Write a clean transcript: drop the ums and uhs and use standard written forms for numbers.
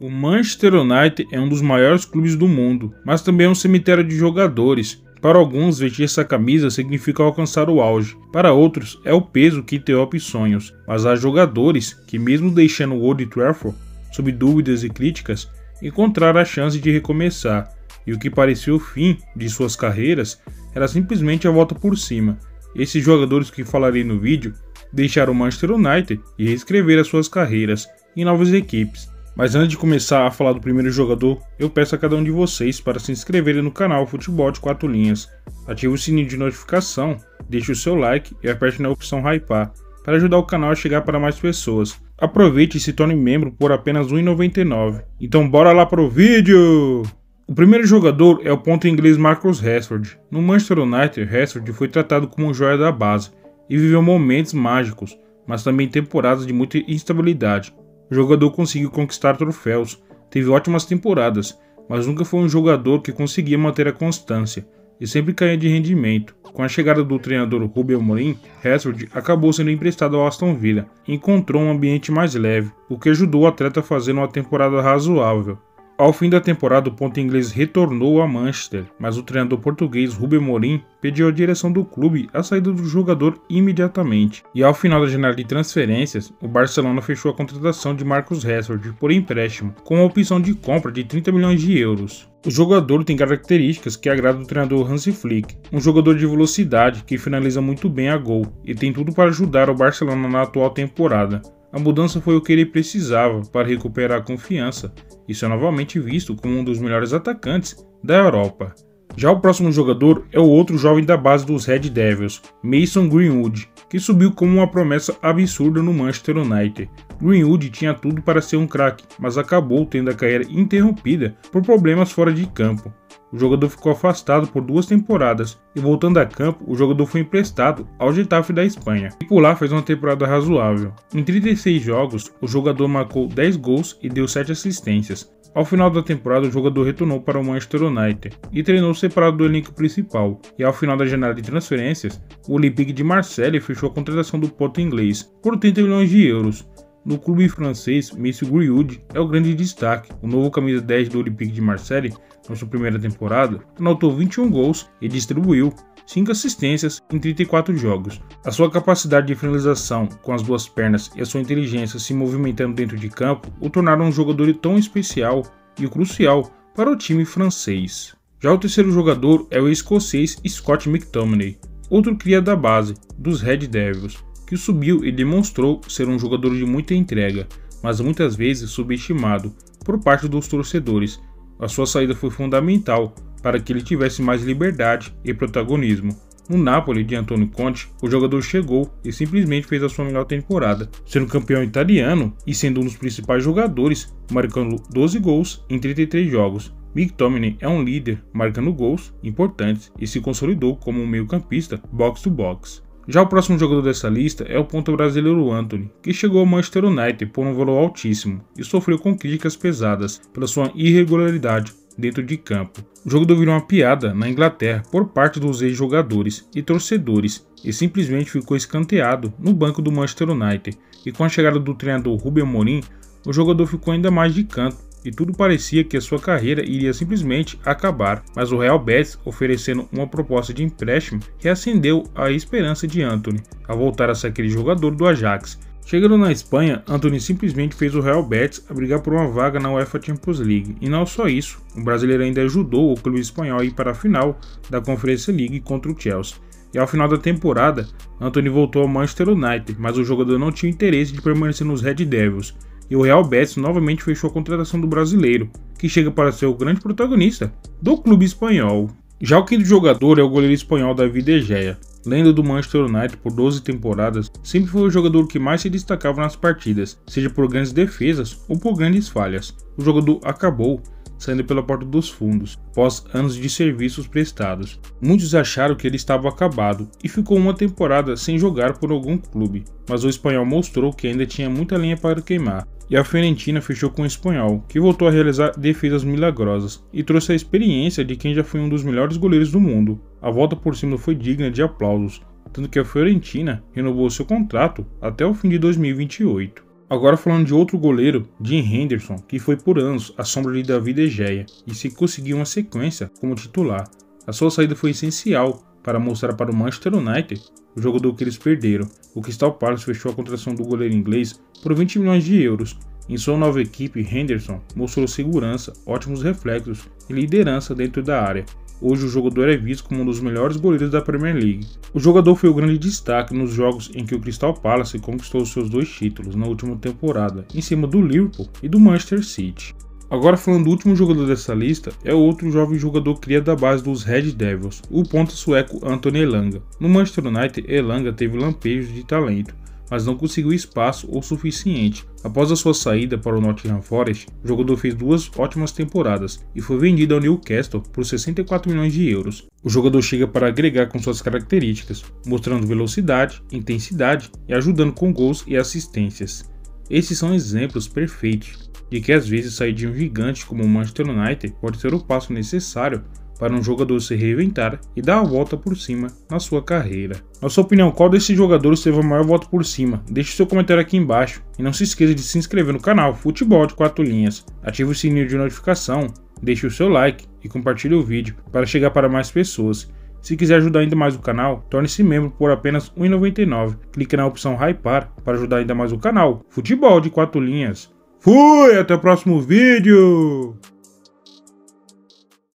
O Manchester United é um dos maiores clubes do mundo, mas também é um cemitério de jogadores. Para alguns, vestir essa camisa significa alcançar o auge. Para outros, é o peso que interrompe sonhos. Mas há jogadores que, mesmo deixando o Old Trafford sob dúvidas e críticas, encontraram a chance de recomeçar. E o que parecia o fim de suas carreiras era simplesmente a volta por cima. Esses jogadores que falarei no vídeo deixaram o Manchester United e reescreveram as suas carreiras em novas equipes. Mas antes de começar a falar do primeiro jogador, eu peço a cada um de vocês para se inscreverem no canal Futebol de 4 Linhas. Ative o sininho de notificação, deixe o seu like e aperte na opção Hypar para ajudar o canal a chegar para mais pessoas. Aproveite e se torne membro por apenas R$ 1,99. Então bora lá para o vídeo! O primeiro jogador é o ponta inglês Marcus Rashford. No Manchester United, Rashford foi tratado como um joia da base e viveu momentos mágicos, mas também temporadas de muita instabilidade. O jogador conseguiu conquistar troféus, teve ótimas temporadas, mas nunca foi um jogador que conseguia manter a constância e sempre caía de rendimento. Com a chegada do treinador Ruben Amorim, Rashford acabou sendo emprestado ao Aston Villa e encontrou um ambiente mais leve, o que ajudou o atleta a fazer uma temporada razoável. Ao fim da temporada, o ponta inglês retornou a Manchester, mas o treinador português Ruben Amorim pediu à direção do clube a saída do jogador imediatamente. E ao final da janela de transferências, o Barcelona fechou a contratação de Marcus Rashford por empréstimo, com uma opção de compra de 30 milhões de euros. O jogador tem características que agradam o treinador Hansi Flick, um jogador de velocidade que finaliza muito bem a gol e tem tudo para ajudar o Barcelona na atual temporada. A mudança foi o que ele precisava para recuperar a confiança e ser novamente visto como um dos melhores atacantes da Europa. Já o próximo jogador é o outro jovem da base dos Red Devils, Mason Greenwood, que subiu como uma promessa absurda no Manchester United. Greenwood tinha tudo para ser um craque, mas acabou tendo a carreira interrompida por problemas fora de campo. O jogador ficou afastado por 2 temporadas e, voltando a campo, o jogador foi emprestado ao Getafe da Espanha e por lá fez uma temporada razoável. Em 36 jogos, o jogador marcou 10 gols e deu 7 assistências. Ao final da temporada, o jogador retornou para o Manchester United e treinou separado do elenco principal. E ao final da janela de transferências, o Olympique de Marseille fechou a contratação do ponta inglês por 30 milhões de euros. No clube francês, Mason Greenwood é o grande destaque. O novo camisa 10 do Olympique de Marseille, na sua primeira temporada, anotou 21 gols e distribuiu 5 assistências em 34 jogos. A sua capacidade de finalização com as 2 pernas e a sua inteligência se movimentando dentro de campo o tornaram um jogador tão especial e crucial para o time francês. Já o terceiro jogador é o escocês Scott McTominay, outro cria da base dos Red Devils, que subiu e demonstrou ser um jogador de muita entrega, mas muitas vezes subestimado por parte dos torcedores. A sua saída foi fundamental para que ele tivesse mais liberdade e protagonismo. No Napoli de Antonio Conte, o jogador chegou e simplesmente fez a sua melhor temporada, sendo campeão italiano e sendo um dos principais jogadores, marcando 12 gols em 33 jogos. McTominay é um líder, marcando gols importantes e se consolidou como um meio-campista box-to-box. Já o próximo jogador dessa lista é o ponta brasileiro Antony, que chegou ao Manchester United por um valor altíssimo e sofreu com críticas pesadas pela sua irregularidade dentro de campo. O jogador virou uma piada na Inglaterra por parte dos ex-jogadores e torcedores e simplesmente ficou escanteado no banco do Manchester United. E com a chegada do treinador Ruben Amorim, o jogador ficou ainda mais de canto e tudo parecia que a sua carreira iria simplesmente acabar, mas o Real Betis, oferecendo uma proposta de empréstimo, reacendeu a esperança de Antony a voltar a ser aquele jogador do Ajax. Chegando na Espanha, Antony simplesmente fez o Real Betis a brigar por uma vaga na UEFA Champions League. E não só isso, o brasileiro ainda ajudou o clube espanhol a ir para a final da Conference League contra o Chelsea. E ao final da temporada, Antony voltou ao Manchester United, mas o jogador não tinha interesse de permanecer nos Red Devils. E o Real Betis novamente fechou a contratação do brasileiro, que chega para ser o grande protagonista do clube espanhol. Já o quinto jogador é o goleiro espanhol David De Gea. Lenda do Manchester United por 12 temporadas, sempre foi o jogador que mais se destacava nas partidas, seja por grandes defesas ou por grandes falhas. O jogador acabou saindo pela porta dos fundos, após anos de serviços prestados. Muitos acharam que ele estava acabado e ficou uma temporada sem jogar por algum clube, mas o espanhol mostrou que ainda tinha muita lenha para queimar. E a Fiorentina fechou com o espanhol, que voltou a realizar defesas milagrosas e trouxe a experiência de quem já foi um dos melhores goleiros do mundo. A volta por cima foi digna de aplausos, tanto que a Fiorentina renovou seu contrato até o fim de 2028. Agora falando de outro goleiro, Dean Henderson, que foi por anos a sombra de David De Gea e se conseguiu uma sequência como titular. A sua saída foi essencial para mostrar para o Manchester United o jogador que eles perderam. O Crystal Palace fechou a contratação do goleiro inglês por 20 milhões de euros. Em sua nova equipe, Henderson mostrou segurança, ótimos reflexos e liderança dentro da área. Hoje o jogador é visto como um dos melhores goleiros da Premier League. O jogador foi o grande destaque nos jogos em que o Crystal Palace conquistou seus 2 títulos na última temporada, em cima do Liverpool e do Manchester City. Agora falando do último jogador dessa lista, é outro jovem jogador criado da base dos Red Devils, o ponta sueco Anthony Elanga. No Manchester United, Elanga teve lampejos de talento, mas não conseguiu espaço o suficiente. Após a sua saída para o Nottingham Forest, o jogador fez 2 ótimas temporadas e foi vendido ao Newcastle por 64 milhões de euros. O jogador chega para agregar com suas características, mostrando velocidade, intensidade e ajudando com gols e assistências. Esses são exemplos perfeitos de que às vezes sair de um gigante como o Manchester United pode ser o passo necessário para um jogador se reinventar e dar a volta por cima na sua carreira. Na sua opinião, qual desses jogadores teve a maior volta por cima? Deixe seu comentário aqui embaixo e não se esqueça de se inscrever no canal Futebol de 4 Linhas, ative o sininho de notificação, deixe o seu like e compartilhe o vídeo para chegar para mais pessoas. Se quiser ajudar ainda mais o canal, torne-se membro por apenas R$ 1,99. Clique na opção Hypar para ajudar ainda mais o canal Futebol de 4 Linhas. Fui, até o próximo vídeo!